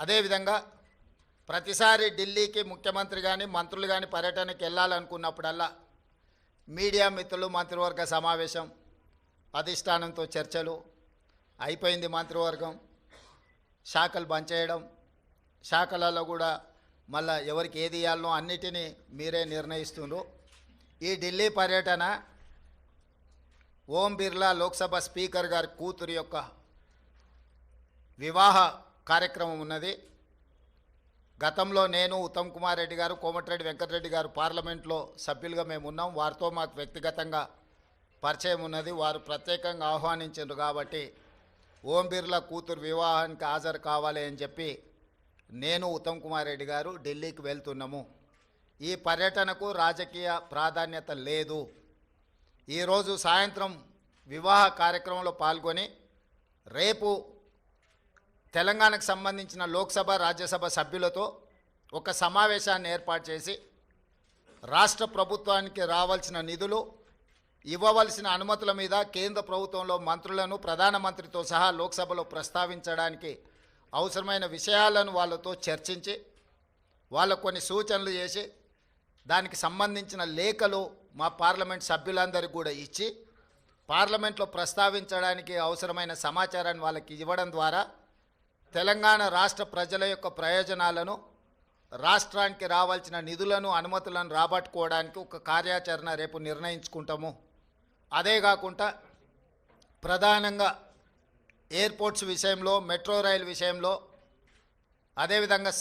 అదేవిధంగా ప్రతిసారి ఢిల్లీకి ముఖ్యమంత్రి కానీ మంత్రులు కానీ పర్యటనకి వెళ్ళాలనుకున్నప్పుడల్లా మీడియా మిత్రులు మంత్రివర్గ సమావేశం, అధిష్టానంతో చర్చలు, అయిపోయింది మంత్రివర్గం, శాఖలు బంచేయడం, శాఖలలో కూడా మళ్ళా ఎవరికి ఏది ఇవ్వాలనో అన్నిటినీ మీరే నిర్ణయిస్తున్నారు. ఈ ఢిల్లీ పర్యటన ఓం బిర్లా లోక్సభ స్పీకర్ గారి కూతురు యొక్క వివాహ కార్యక్రమం ఉన్నది. గతంలో నేను, ఉత్తమ్ కుమార్ రెడ్డి గారు, కోమటిరెడ్డి వెంకటరెడ్డి గారు పార్లమెంట్లో సభ్యులుగా మేము ఉన్నాం. వారితో మాకు వ్యక్తిగతంగా పరిచయం ఉన్నది. వారు ప్రత్యేకంగా ఆహ్వానించారు కాబట్టి ఓం బిర్లా కూతురు వివాహానికి హాజరు కావాలి అని చెప్పి నేను, ఉత్తమ్ కుమార్ రెడ్డి గారు ఢిల్లీకి వెళ్తున్నాము. ఈ పర్యటనకు రాజకీయ ప్రాధాన్యత లేదు. ఈరోజు సాయంత్రం వివాహ కార్యక్రమంలో పాల్గొని రేపు తెలంగాణకు సంబంధించిన లోక్సభ, రాజ్యసభ సభ్యులతో ఒక సమావేశాన్ని ఏర్పాటు చేసి రాష్ట్ర ప్రభుత్వానికి రావాల్సిన నిధులు, ఇవ్వవలసిన అనుమతుల మీద కేంద్ర ప్రభుత్వంలో మంత్రులను, ప్రధానమంత్రితో సహా లోక్సభలో ప్రస్తావించడానికి అవసరమైన విషయాలను వాళ్ళతో చర్చించి వాళ్ళకు కొన్ని సూచనలు చేసి దానికి సంబంధించిన లేఖలు మా పార్లమెంట్ సభ్యులందరికీ కూడా ఇచ్చి పార్లమెంట్లో ప్రస్తావించడానికి అవసరమైన సమాచారాన్ని వాళ్ళకి ఇవ్వడం ద్వారా తెలంగాణ రాష్ట్ర ప్రజల యొక్క ప్రయోజనాలను, రాష్ట్రానికి రావాల్సిన నిధులను, అనుమతులను రాబట్టుకోవడానికి ఒక కార్యాచరణ రేపు నిర్ణయించుకుంటాము. అదే కాకుండా ప్రధానంగా ఎయిర్పోర్ట్స్ విషయంలో, మెట్రో రైలు విషయంలో, అదేవిధంగా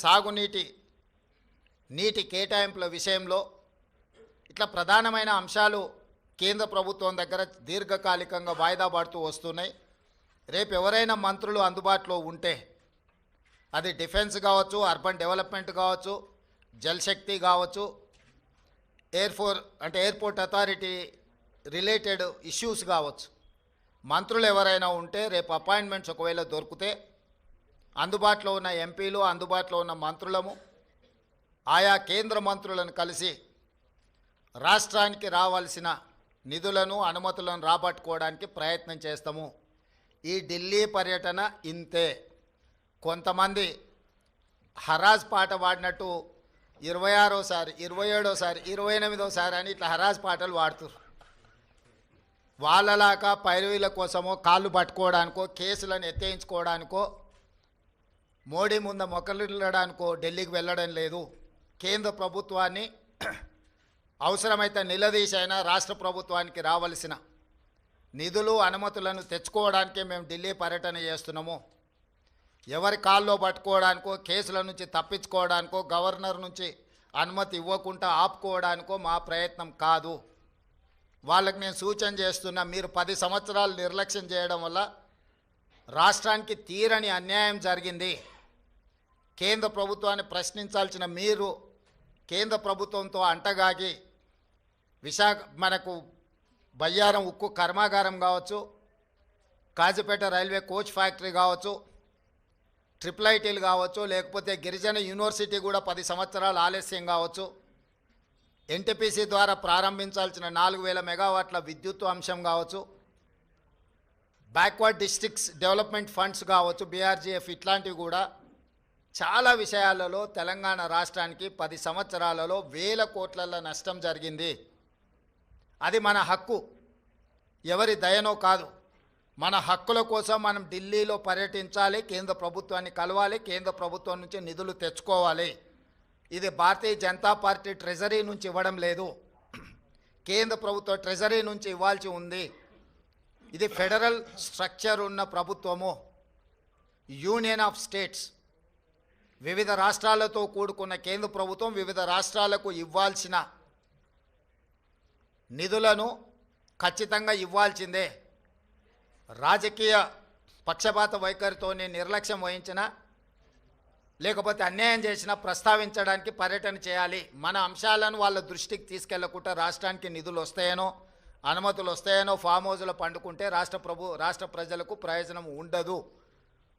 నీటి కేటాయింపుల విషయంలో ఇట్లా ప్రధానమైన అంశాలు కేంద్ర ప్రభుత్వం దగ్గర దీర్ఘకాలికంగా వాయిదా పడుతూ వస్తున్నాయి. రేపు ఎవరైనా మంత్రులు అందుబాటులో ఉంటే అది డిఫెన్స్ కావచ్చు, అర్బన్ డెవలప్మెంట్ కావచ్చు, జలశక్తి కావచ్చు, ఎయిర్పోర్ట్ అథారిటీ రిలేటెడ్ ఇష్యూస్ కావచ్చు, మంత్రులు ఎవరైనా ఉంటే రేపు అపాయింట్మెంట్స్ ఒకవేళ దొరికితే అందుబాటులో ఉన్న ఎంపీలు, అందుబాటులో ఉన్న మంత్రులము ఆయా కేంద్ర మంత్రులను కలిసి రాష్ట్రానికి రావాల్సిన నిధులను, అనుమతులను రాబట్టుకోవడానికి ప్రయత్నం చేస్తాము. ఈ ఢిల్లీ పర్యటన ఇంతే. కొంతమంది హరాజ్ పాట పాడినట్టు 26సారి, 27సారి, 28సారి అని ఇట్లా హరాజ్ పాటలు పాడుతారు. వాళ్ళలాగా పైరవీల కోసమో, కాళ్ళు పట్టుకోవడానికో, కేసులను ఎత్తేయించుకోవడానికో, మోడీ ముందు మొక్కలిడడానికో ఢిల్లీకి వెళ్ళడం లేదు. కేంద్ర ప్రభుత్వాన్ని అవసరమైతే నిలదీసైనా రాష్ట్ర ప్రభుత్వానికి రావాల్సిన నిధులు, అనుమతులను తెచ్చుకోవడానికే మేము ఢిల్లీ పర్యటన చేస్తున్నాము. ఎవరి కాల్లో పట్టుకోవడానికో, కేసుల నుంచి తప్పించుకోవడానికో, గవర్నర్ నుంచి అనుమతి ఇవ్వకుండా ఆపుకోవడానికో మా ప్రయత్నం కాదు. వాళ్ళకి నేను సూచన చేస్తున్నా, మీరు 10 సంవత్సరాలు నిర్లక్ష్యం చేయడం వల్ల రాష్ట్రానికి తీరని అన్యాయం జరిగింది. కేంద్ర ప్రభుత్వాన్ని ప్రశ్నించాల్సిన మీరు కేంద్ర ప్రభుత్వంతో అంటగాగి మనకు బయ్యారం ఉక్కు కర్మాగారం కావచ్చు, కాజీపేట రైల్వే కోచ్ ఫ్యాక్టరీ కావచ్చు, IIITలు కావచ్చు, లేకపోతే గిరిజన యూనివర్సిటీ కూడా 10 సంవత్సరాలు ఆలస్యం కావచ్చు, ఎన్టీపీసీ ద్వారా ప్రారంభించాల్సిన 4000 మెగావాట్ల విద్యుత్ అంశం కావచ్చు, బ్యాక్వర్డ్ డిస్ట్రిక్ట్స్ డెవలప్మెంట్ ఫండ్స్ కావచ్చు, BRGF, ఇట్లాంటివి కూడా చాలా విషయాలలో తెలంగాణ రాష్ట్రానికి 10 సంవత్సరాలలో వేల కోట్ల నష్టం జరిగింది. అది మన హక్కు, ఎవరి దయనో కాదు. మన హక్కుల కోసం మనం ఢిల్లీలో పర్యటించాలి, కేంద్ర ప్రభుత్వాన్ని కలవాలి, కేంద్ర ప్రభుత్వం నుంచి నిధులు తెచ్చుకోవాలి. ఇది భారతీయ జనతా పార్టీ ట్రెజరీ నుంచి ఇవ్వడం లేదు, కేంద్ర ప్రభుత్వ ట్రెజరీ నుంచి ఇవ్వాల్సి ఉంది. ఇది ఫెడరల్ స్ట్రక్చర్ ఉన్న ప్రభుత్వము, యూనియన్ ఆఫ్ స్టేట్స్. వివిధ రాష్ట్రాలతో కూడుకున్న కేంద్ర ప్రభుత్వం వివిధ రాష్ట్రాలకు ఇవ్వాల్సిన నిధులను ఖచ్చితంగా ఇవ్వాల్సిందే. రాజకీయ పక్షపాత వైఖరితోనే నిర్లక్ష్యం వహించినా, లేకపోతే అన్యాయం చేసినా ప్రస్తావించడానికి పర్యటన చేయాలి. మన అంశాలను వాళ్ళ దృష్టికి తీసుకెళ్లకుండా రాష్ట్రానికి నిధులు వస్తాయనో, అనుమతులు వస్తాయనో ఫామ్ హౌస్లో పండుకుంటే రాష్ట్ర ప్రజలకు ప్రయోజనం ఉండదు.